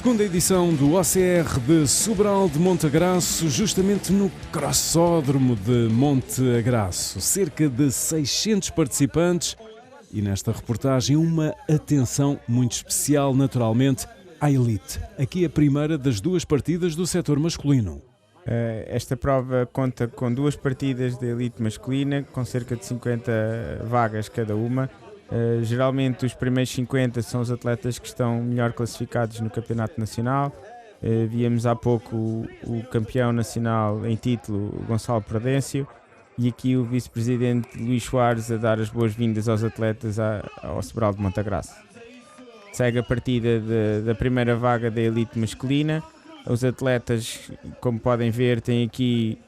Segunda edição do OCR de Sobral de Monteagraço, justamente no crossódromo de Monteagraço. Cerca de 600 participantes e nesta reportagem uma atenção muito especial, naturalmente, à elite. Aqui a primeira das duas partidas do setor masculino. Esta prova conta com duas partidas de elite masculina, com cerca de 50 vagas cada uma. Geralmente os primeiros 50 são os atletas que estão melhor classificados no campeonato nacional. Víamos há pouco o campeão nacional em título, Gonçalo Prudencio, e aqui o vice-presidente Luís Soares a dar as boas-vindas aos atletas ao Sobral de Monteagraço. Segue a partida da primeira vaga da elite masculina. Os atletas, como podem ver, têm aqui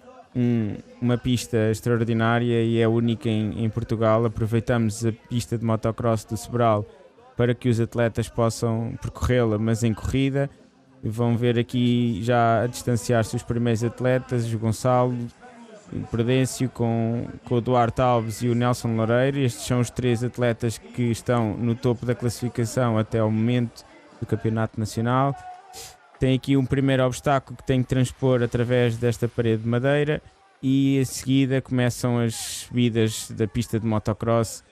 uma pista extraordinária e é única em Portugal. Aproveitamos a pista de motocross do Sobral para que os atletas possam percorrê-la, mas em corrida. Vão ver aqui já a distanciar-se os primeiros atletas, o Gonçalo, o Prudencio com o Duarte Alves e o Nelson Loureiro. Estes são os três atletas que estão no topo da classificação até ao momento do Campeonato Nacional. Tem aqui um primeiro obstáculo que tem que transpor através desta parede de madeira e a seguida começam as subidas da pista de motocross.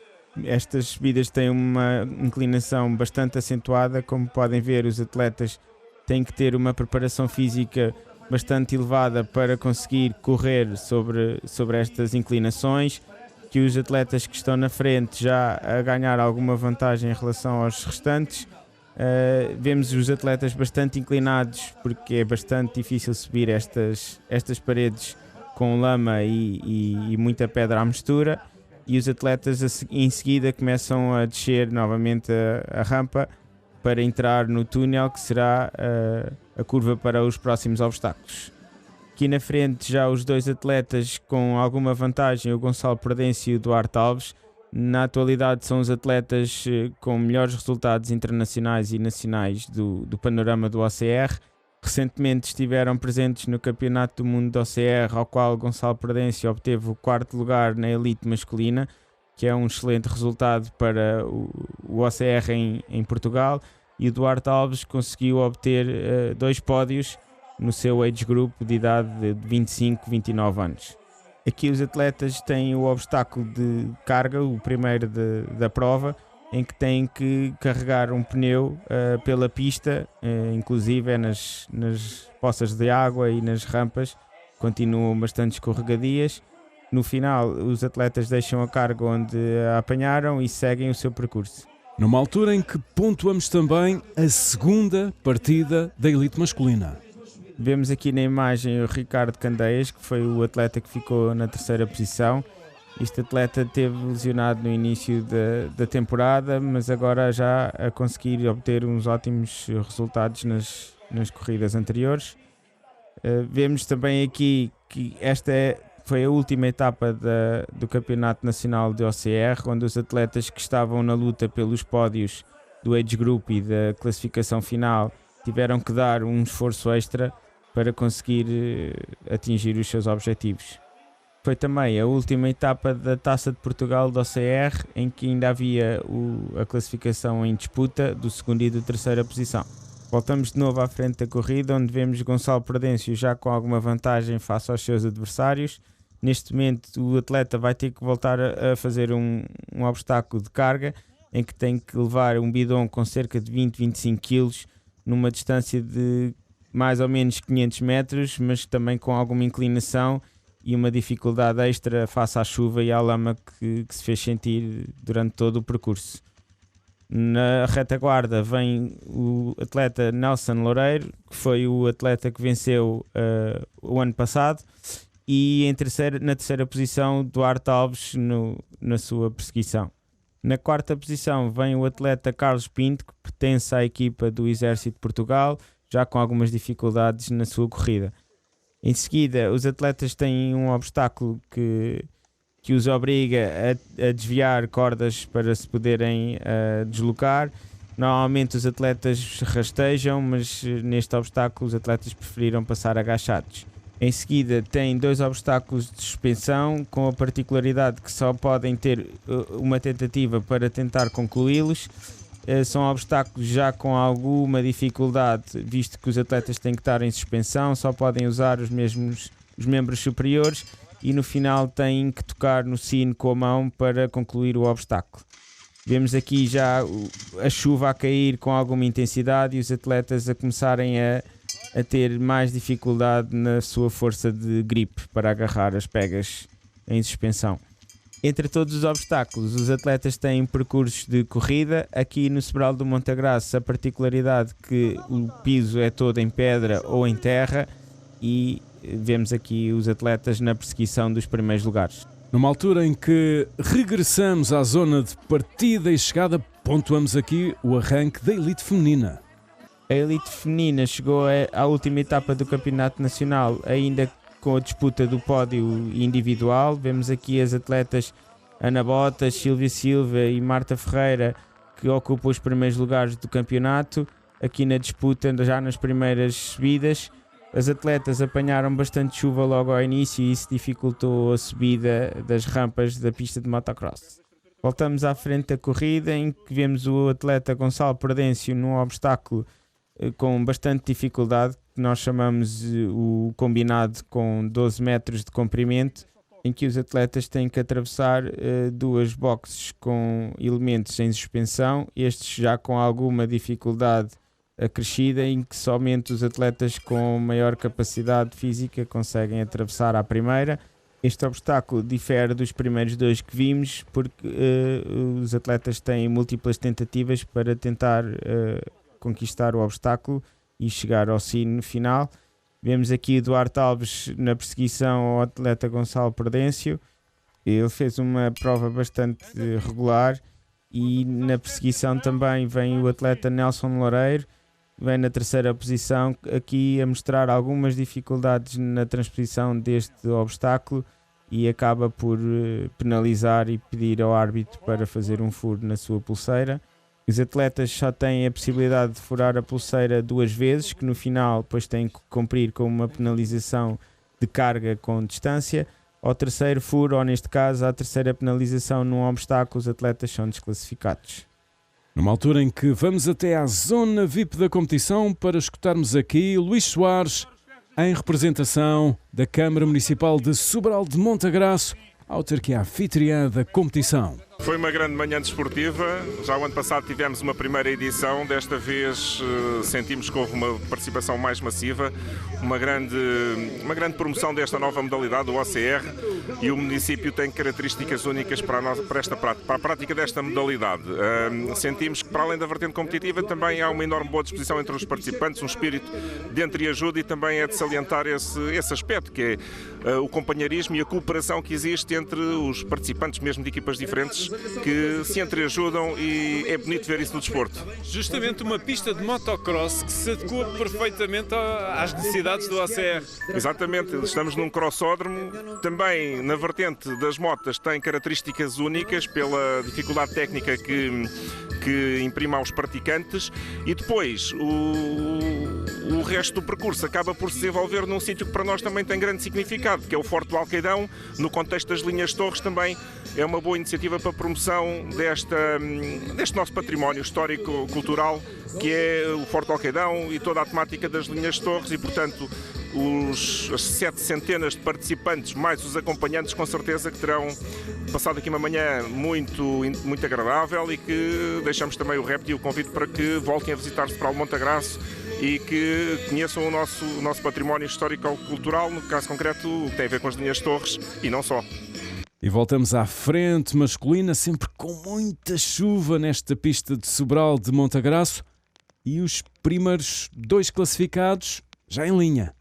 Estas subidas têm uma inclinação bastante acentuada. Como podem ver, os atletas têm que ter uma preparação física bastante elevada para conseguir correr sobre estas inclinações, que os atletas que estão na frente já a ganhar alguma vantagem em relação aos restantes. Vemos os atletas bastante inclinados porque é bastante difícil subir estas paredes com lama e muita pedra à mistura, e os atletas em seguida começam a descer novamente a rampa para entrar no túnel que será a curva para os próximos obstáculos. Aqui na frente já os dois atletas com alguma vantagem, o Gonçalo Prudencio e o Duarte Alves. Na atualidade são os atletas com melhores resultados internacionais e nacionais do panorama do OCR. Recentemente estiveram presentes no Campeonato do Mundo do OCR, ao qual Gonçalo Prudencio obteve o 4º lugar na elite masculina, que é um excelente resultado para o OCR em Portugal, e o Duarte Alves conseguiu obter 2 pódios no seu age group de idade de 25-29 anos. Aqui os atletas têm o obstáculo de carga, o primeiro da prova, em que têm que carregar um pneu pela pista, inclusive nas poças de água e nas rampas, continuam bastante escorregadias. No final, os atletas deixam a carga onde a apanharam e seguem o seu percurso. Numa altura em que pontuamos também a segunda partida da elite masculina. Vemos aqui na imagem o Ricardo Candeias, que foi o atleta que ficou na 3ª posição. Este atleta esteve lesionado no início da temporada, mas agora já a conseguir obter uns ótimos resultados nas corridas anteriores. Vemos também aqui que esta foi a última etapa do Campeonato Nacional de OCR, onde os atletas que estavam na luta pelos pódios do age group e da classificação final tiveram que dar um esforço extra para conseguir atingir os seus objetivos. Foi também a última etapa da Taça de Portugal do OCR, em que ainda havia a classificação em disputa do 2º e do 3ª posição. Voltamos de novo à frente da corrida, onde vemos Gonçalo Prudencio já com alguma vantagem face aos seus adversários. Neste momento o atleta vai ter que voltar a fazer um obstáculo de carga, em que tem que levar um bidão com cerca de 20-25 kg numa distância de mais ou menos 500 metros, mas também com alguma inclinação e uma dificuldade extra face à chuva e à lama que se fez sentir durante todo o percurso. Na retaguarda vem o atleta Nelson Loureiro, que foi o atleta que venceu o ano passado, e na terceira posição Duarte Alves na sua perseguição. Na 4ª posição vem o atleta Carlos Pinto, que pertence à equipa do Exército de Portugal, já com algumas dificuldades na sua corrida. Em seguida, os atletas têm um obstáculo que os obriga a desviar cordas para se poderem deslocar. Normalmente os atletas rastejam, mas neste obstáculo os atletas preferiram passar agachados. Em seguida, tem 2 obstáculos de suspensão, com a particularidade que só podem ter uma tentativa para tentar concluí-los. São obstáculos já com alguma dificuldade, visto que os atletas têm que estar em suspensão, só podem usar os membros superiores e no final têm que tocar no sino com a mão para concluir o obstáculo. Vemos aqui já a chuva a cair com alguma intensidade e os atletas a começarem a ter mais dificuldade na sua força de gripe para agarrar as pegas em suspensão. Entre todos os obstáculos, os atletas têm percursos de corrida. Aqui no Sobral do Montagraço, a particularidade que o piso é todo em pedra ou em terra e vemos aqui os atletas na perseguição dos primeiros lugares. Numa altura em que regressamos à zona de partida e chegada, pontuamos aqui o arranque da elite feminina. A elite feminina chegou à última etapa do Campeonato Nacional, ainda com a disputa do pódio individual. Vemos aqui as atletas Ana Botas, Silvia Silva e Marta Ferreira, que ocupam os primeiros lugares do campeonato. Aqui na disputa, já nas primeiras subidas, as atletas apanharam bastante chuva logo ao início e isso dificultou a subida das rampas da pista de motocross. Voltamos à frente da corrida, em que vemos o atleta Gonçalo Perdêncio num obstáculo com bastante dificuldade, que nós chamamos o combinado com 12 metros de comprimento, em que os atletas têm que atravessar duas boxes com elementos em suspensão, estes já com alguma dificuldade acrescida, em que somente os atletas com maior capacidade física conseguem atravessar à primeira. Este obstáculo difere dos primeiros dois que vimos, porque os atletas têm múltiplas tentativas para tentar conquistar o obstáculo e chegar ao sino final. Vemos aqui o Duarte Alves na perseguição ao atleta Gonçalo Perdêncio. Ele fez uma prova bastante regular e na perseguição também vem o atleta Nelson Loureiro, vem na terceira posição, aqui a mostrar algumas dificuldades na transposição deste obstáculo e acaba por penalizar e pedir ao árbitro para fazer um furo na sua pulseira. Os atletas só têm a possibilidade de furar a pulseira duas vezes, que no final depois têm que cumprir com uma penalização de carga com distância. Ao terceiro furo, ou neste caso, à terceira penalização num obstáculo, os atletas são desclassificados. Numa altura em que vamos até à zona VIP da competição para escutarmos aqui Luís Soares, em representação da Câmara Municipal de Sobral de Montagraço, ao ter que é a anfitriã da competição. Foi uma grande manhã desportiva, já o ano passado tivemos uma primeira edição, desta vez sentimos que houve uma participação mais massiva, uma grande promoção desta nova modalidade, o OCR, e o município tem características únicas para a prática desta modalidade. Sentimos que para além da vertente competitiva também há uma enorme boa disposição entre os participantes, um espírito de entreajuda e também é de salientar esse aspecto, que é o companheirismo e a cooperação que existe entre os participantes, mesmo de equipas diferentes, que se entreajudam e é bonito ver isso no desporto. Justamente uma pista de motocross que se adequa perfeitamente às necessidades do ACR. Exatamente, estamos num crossódromo, também na vertente das motas tem características únicas pela dificuldade técnica que imprime aos praticantes e depois o resto do percurso acaba por se desenvolver num sítio que para nós também tem grande significado, que é o Forte do Alcaidão, no contexto das linhas Torres também é uma boa iniciativa para a promoção deste nosso património histórico-cultural, que é o Forte do Alcaidão e toda a temática das linhas Torres e, portanto, as 7 centenas de participantes, mais os acompanhantes, com certeza que terão passado aqui uma manhã muito agradável e que deixamos também o repto e o convite para que voltem a visitar-se para o Montagraço e que conheçam o nosso património histórico-cultural, no caso concreto, o que tem a ver com as linhas Torres e não só. E voltamos à frente masculina, sempre com muita chuva nesta pista de Sobral de Montagraço e os primeiros 2 classificados já em linha.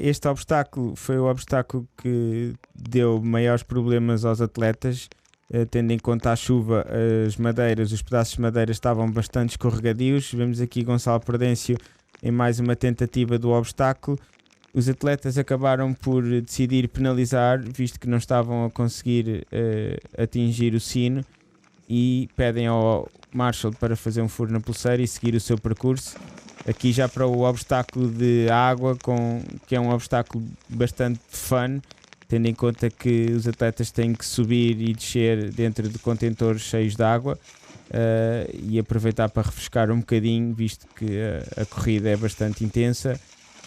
Este obstáculo foi o obstáculo que deu maiores problemas aos atletas, tendo em conta a chuva, os pedaços de madeira estavam bastante escorregadios. Vemos aqui Gonçalo Perdêncio em mais uma tentativa do obstáculo. Os atletas acabaram por decidir penalizar, visto que não estavam a conseguir atingir o sino, e pedem ao Marshall para fazer um furo na pulseira e seguir o seu percurso. Aqui já para o obstáculo de água, que é um obstáculo bastante fun, tendo em conta que os atletas têm que subir e descer dentro de contentores cheios de água. e aproveitar para refrescar um bocadinho, visto que a corrida é bastante intensa.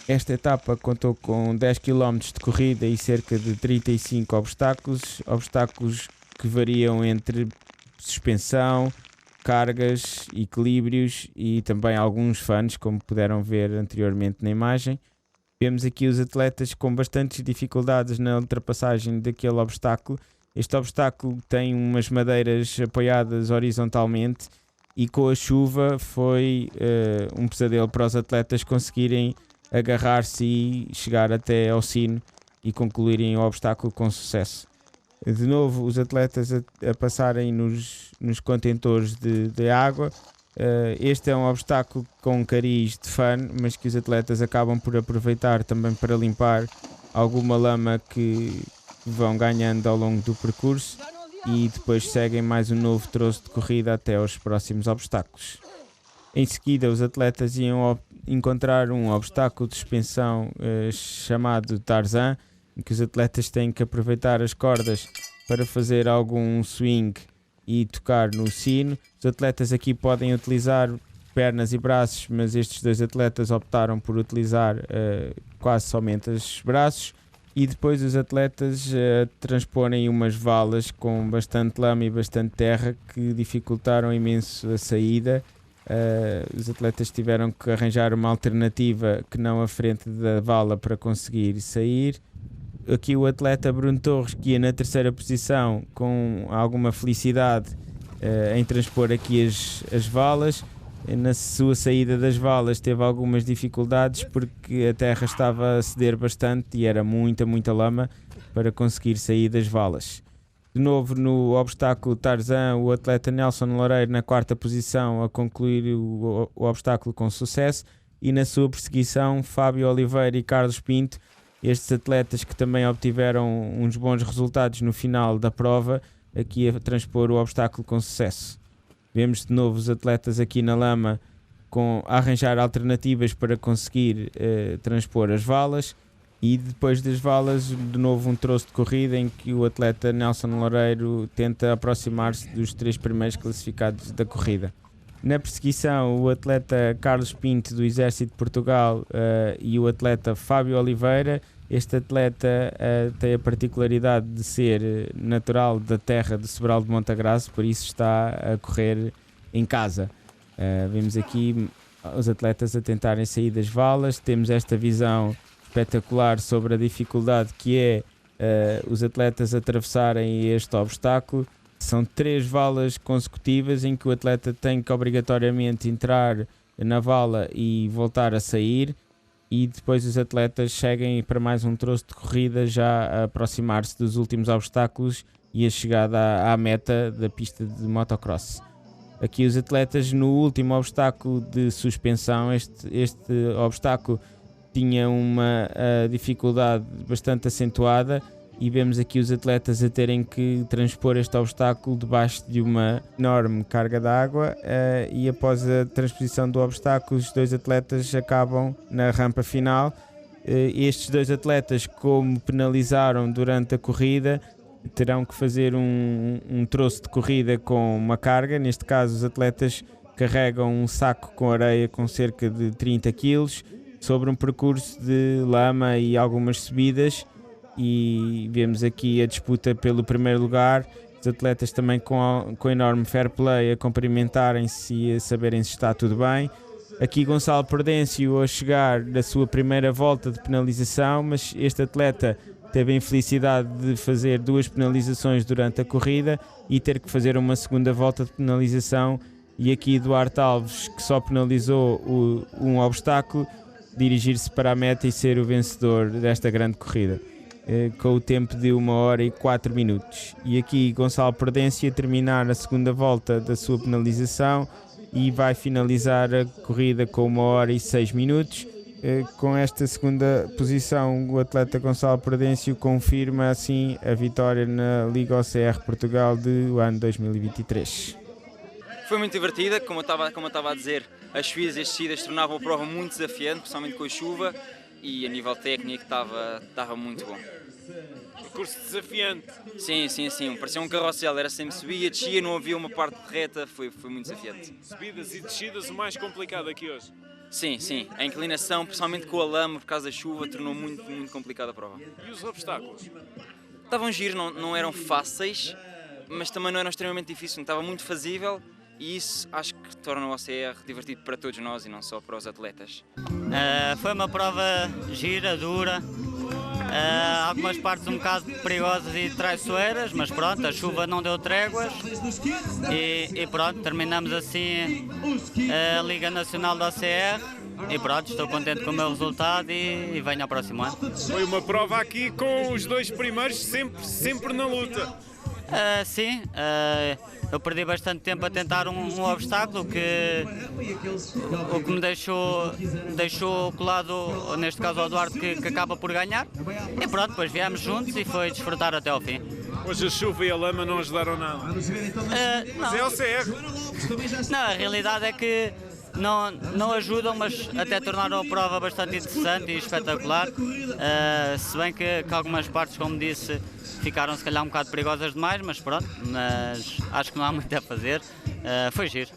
Esta etapa contou com 10 km de corrida e cerca de 35 obstáculos que variam entre suspensão, cargas, equilíbrios e também alguns fans, como puderam ver anteriormente na imagem. Vemos aqui os atletas com bastantes dificuldades na ultrapassagem daquele obstáculo. Este obstáculo tem umas madeiras apoiadas horizontalmente e com a chuva foi um pesadelo para os atletas conseguirem agarrar-se e chegar até ao sino e concluírem o obstáculo com sucesso. De novo, os atletas a passarem nos contentores de água. Este é um obstáculo com cariz de fan, mas que os atletas acabam por aproveitar também para limpar alguma lama que vão ganhando ao longo do percurso e depois seguem mais um novo troço de corrida até aos próximos obstáculos. Em seguida, os atletas iam encontrar um obstáculo de suspensão chamado Tarzan, em que os atletas têm que aproveitar as cordas para fazer algum swing e tocar no sino. Os atletas aqui podem utilizar pernas e braços, mas estes dois atletas optaram por utilizar quase somente os braços. E depois os atletas transporem umas valas com bastante lama e bastante terra que dificultaram imenso a saída. Os atletas tiveram que arranjar uma alternativa que não a frente da vala para conseguir sair. Aqui o atleta Bruno Torres, que ia na terceira posição, com alguma felicidade em transpor aqui as valas. Na sua saída das valas teve algumas dificuldades porque a terra estava a ceder bastante e era muita lama para conseguir sair das valas. De novo no obstáculo Tarzan, o atleta Nelson Loureiro na quarta posição a concluir o obstáculo com sucesso, e na sua perseguição Fábio Oliveira e Carlos Pinto, estes atletas que também obtiveram uns bons resultados no final da prova, aqui a transpor o obstáculo com sucesso. Vemos de novo os atletas aqui na lama a arranjar alternativas para conseguir transpor as valas, e depois das valas de novo um troço de corrida em que o atleta Nelson Loureiro tenta aproximar-se dos 3 primeiros classificados da corrida. Na perseguição, o atleta Carlos Pinto do Exército de Portugal e o atleta Fábio Oliveira. Este atleta tem a particularidade de ser natural da terra de Sobral de Montagraço, por isso está a correr em casa. Vemos aqui os atletas a tentarem sair das valas. Temos esta visão espetacular sobre a dificuldade que é os atletas atravessarem este obstáculo. São 3 valas consecutivas em que o atleta tem que obrigatoriamente entrar na vala e voltar a sair, e depois os atletas seguem para mais um troço de corrida, já a aproximar-se dos últimos obstáculos e a chegada à meta da pista de motocross. Aqui os atletas no último obstáculo de suspensão, este obstáculo tinha uma dificuldade bastante acentuada, e vemos aqui os atletas a terem que transpor este obstáculo debaixo de uma enorme carga de água, e após a transposição do obstáculo os 2 atletas acabam na rampa final. Estes 2 atletas, como penalizaram durante a corrida, terão que fazer um troço de corrida com uma carga. Neste caso os atletas carregam um saco com areia com cerca de 30 kg sobre um percurso de lama e algumas subidas, e vemos aqui a disputa pelo primeiro lugar. Os atletas também com enorme fair play a cumprimentarem-se e a saberem se está tudo bem. Aqui Gonçalo Prudêncio a chegar na sua primeira volta de penalização, mas este atleta teve a infelicidade de fazer 2 penalizações durante a corrida e ter que fazer uma segunda volta de penalização, e aqui Duarte Alves, que só penalizou um obstáculo, dirigir-se para a meta e ser o vencedor desta grande corrida, com o tempo de 1 hora e 4 minutos. E aqui Gonçalo Prudêncio a terminar a segunda volta da sua penalização e vai finalizar a corrida com 1 hora e 6 minutos. Com esta segunda posição, o atleta Gonçalo Prudêncio confirma assim a vitória na Liga OCR Portugal do ano 2023. Foi muito divertida, como eu estava a dizer, as subidas e as descidas tornavam a prova muito desafiante, principalmente com a chuva, e a nível técnico estava muito bom. Percurso desafiante. Sim, parecia um carrossel, era sempre subia, descia, não havia uma parte reta, foi muito desafiante. Subidas e descidas, o mais complicado aqui hoje. Sim, a inclinação, principalmente com a lama, por causa da chuva, tornou muito complicada a prova. E os obstáculos? Estavam giros, não eram fáceis, mas também não eram extremamente difíceis, estava muito fazível e isso acho que torna o OCR divertido para todos nós e não só para os atletas. Foi uma prova gira, dura, algumas partes um bocado perigosas e traiçoeiras, mas pronto, a chuva não deu tréguas e pronto, terminamos assim a Liga Nacional do OCR. E pronto, estou contente com o meu resultado e venho ao próximo ano. Foi uma prova aqui com os dois primeiros sempre na luta. Sim, eu perdi bastante tempo a tentar um obstáculo o que me deixou colado, neste caso ao Eduardo, que acaba por ganhar. E pronto, depois viemos juntos e foi desfrutar até ao fim. Hoje a chuva e a lama não ajudaram nada. Mas é o CR. Não, a realidade é que não ajudam, mas até tornaram a prova bastante interessante e espetacular. Se bem que algumas partes, como disse, ficaram se calhar um bocado perigosas demais, mas pronto, mas acho que não há muito a fazer. Foi giro.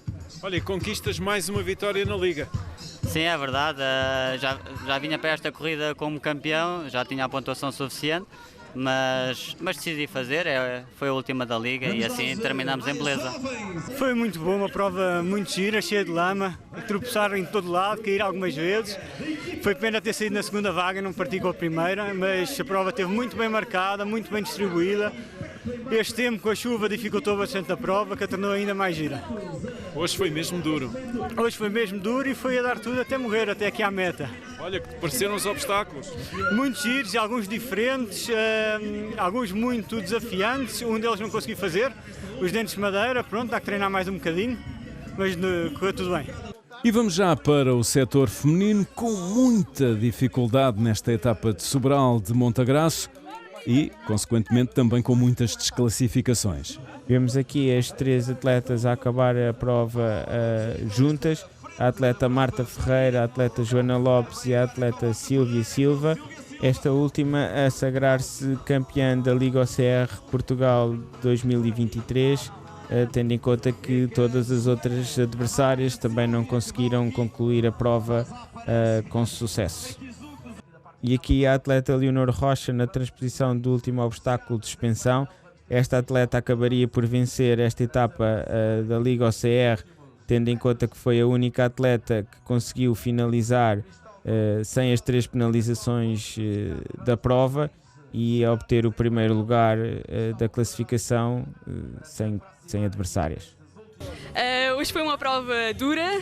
Olha, conquistas mais uma vitória na Liga. Sim, é verdade. Já vinha para esta corrida como campeão, já tinha a pontuação suficiente. Mas decidi fazer, foi a última da Liga e assim terminamos em beleza. Foi muito bom, uma prova muito gira, cheia de lama, tropeçar em todo lado, cair algumas vezes. Foi pena ter saído na segunda vaga, não parti com a primeira, mas a prova esteve muito bem marcada, muito bem distribuída. Este tempo com a chuva dificultou bastante a prova, que a tornou ainda mais gira. Hoje foi mesmo duro. Hoje foi mesmo duro e foi a dar tudo até morrer, até aqui à meta. Olha, que te pareceram os obstáculos. Muitos giros e alguns diferentes, alguns muito desafiantes, um deles não consegui fazer, os dentes de madeira, pronto, há que treinar mais um bocadinho, mas correu tudo bem. E vamos já para o setor feminino, com muita dificuldade nesta etapa de Sobral de Montagraço e, consequentemente, também com muitas desclassificações. Vemos aqui as três atletas a acabar a prova juntas, a atleta Marta Ferreira, a atleta Joana Lopes e a atleta Silvia Silva. Esta última a sagrar-se campeã da Liga OCR Portugal 2023, tendo em conta que todas as outras adversárias também não conseguiram concluir a prova com sucesso. E aqui a atleta Leonor Rocha na transposição do último obstáculo de suspensão. Esta atleta acabaria por vencer esta etapa da Liga OCR, tendo em conta que foi a única atleta que conseguiu finalizar sem as três penalizações da prova e a obter o primeiro lugar da classificação sem adversárias. Hoje foi uma prova dura,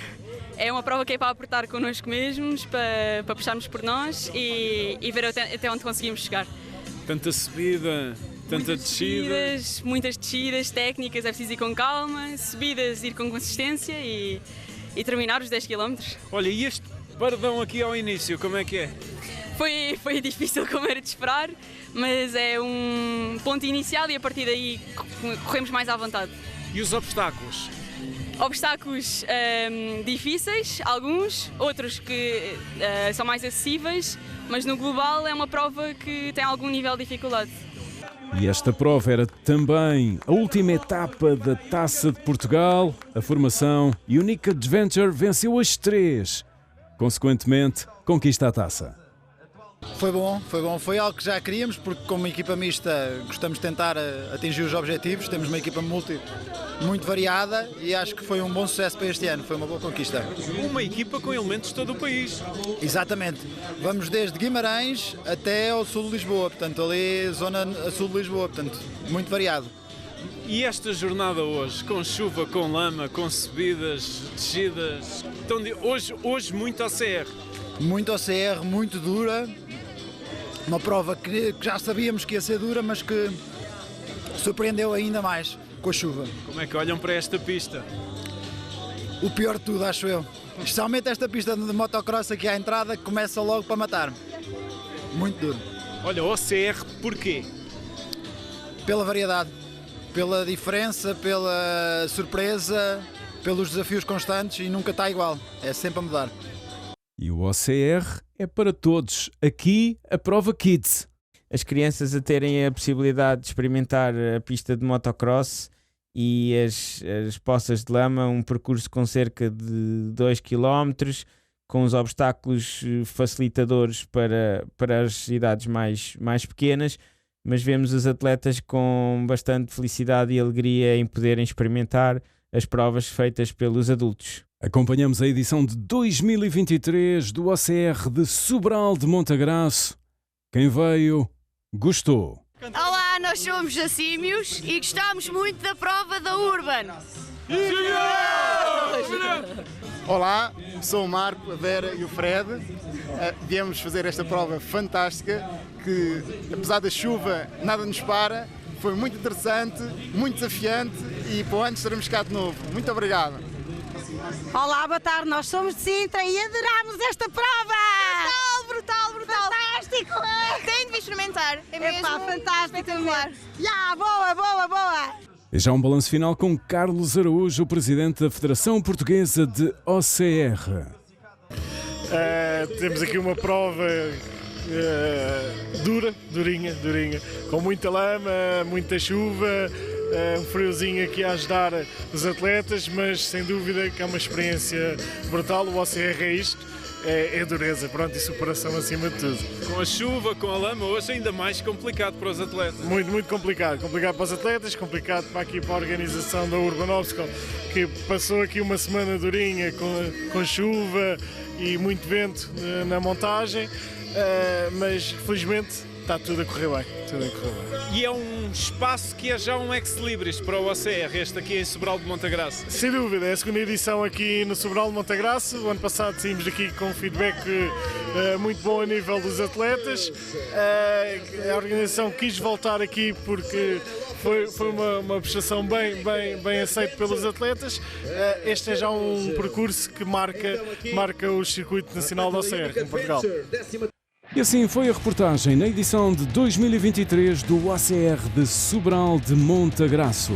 é uma prova que é para apertar connosco mesmos, para puxarmos por nós e ver até onde conseguimos chegar. Tanta subida, tanta descida. Muitas descidas técnicas, é preciso ir com calma, subidas, ir com consistência e terminar os 10 km. Olha, e este perdão aqui ao início, como é que é? Foi difícil, como era de esperar, mas é um ponto inicial e a partir daí corremos mais à vontade. E os obstáculos? Obstáculos difíceis, alguns, outros que são mais acessíveis, mas no global é uma prova que tem algum nível de dificuldade. E esta prova era também a última etapa da Taça de Portugal. A formação Unique Adventure venceu as três. Consequentemente, conquista a taça. Foi bom, foi algo que já queríamos, porque como equipa mista gostamos de tentar atingir os objetivos, temos uma equipa muito variada e acho que foi um bom sucesso para este ano, foi uma boa conquista. Uma equipa com elementos de todo o país. Exatamente, vamos desde Guimarães até ao sul de Lisboa, portanto ali zona a sul de Lisboa, portanto muito variado. E esta jornada hoje, com chuva, com lama, com subidas, descidas, então, hoje muito OCR. Muito OCR, muito dura, uma prova que já sabíamos que ia ser dura, mas que surpreendeu ainda mais com a chuva. Como é que olham para esta pista? O pior de tudo, acho eu. Especialmente esta pista de motocross aqui à entrada, que começa logo para matar. Muito duro. Olha, OCR porquê? Pela variedade, pela diferença, pela surpresa, pelos desafios constantes e nunca está igual, é sempre a mudar. E o OCR é para todos. Aqui, a prova Kids. As crianças a terem a possibilidade de experimentar a pista de motocross e as poças de lama, um percurso com cerca de 2 km, com os obstáculos facilitadores para as idades mais pequenas, mas vemos os atletas com bastante felicidade e alegria em poderem experimentar as provas feitas pelos adultos. Acompanhamos a edição de 2023 do OCR de Sobral de Montagraço. Quem veio, gostou. Olá, nós somos Assímios e gostamos muito da prova da Urban. Olá, sou o Marco, a Vera e o Fred. Viemos fazer esta prova fantástica que, apesar da chuva, nada nos para. Foi muito interessante, muito desafiante e para o ano estaremos cá de novo. Muito obrigado. Olá, boa tarde, nós somos de Sintra e adorámos esta prova! Brutal! Fantástico! Tem de vir experimentar, é mesmo? Fantástico! Espetacular! Boa! E já um balanço final com Carlos Araújo, o presidente da Federação Portuguesa de OCR. Temos aqui uma prova durinha, com muita lama, muita chuva, um friozinho aqui a ajudar os atletas, mas sem dúvida que é uma experiência brutal. O OCR é isto. É dureza, pronto, e superação acima de tudo. Com a chuva, com a lama, hoje é ainda mais complicado para os atletas. Muito complicado. Complicado para os atletas, complicado para a organização da Urban Obstacle, que passou aqui uma semana durinha com chuva e muito vento na montagem, mas felizmente está tudo a correr bem. E é um espaço que é já um ex-libris para o OCR, este aqui em Sobral de Montagraço. Sem dúvida, é a segunda edição aqui no Sobral de Montagraço. O ano passado saímos daqui com um feedback muito bom a nível dos atletas. A organização quis voltar aqui porque foi uma prestação bem aceita pelos atletas. Este é já um percurso que marca o circuito nacional do OCR em Portugal. E assim foi a reportagem na edição de 2023 do OCR de Sobral de Montagraço.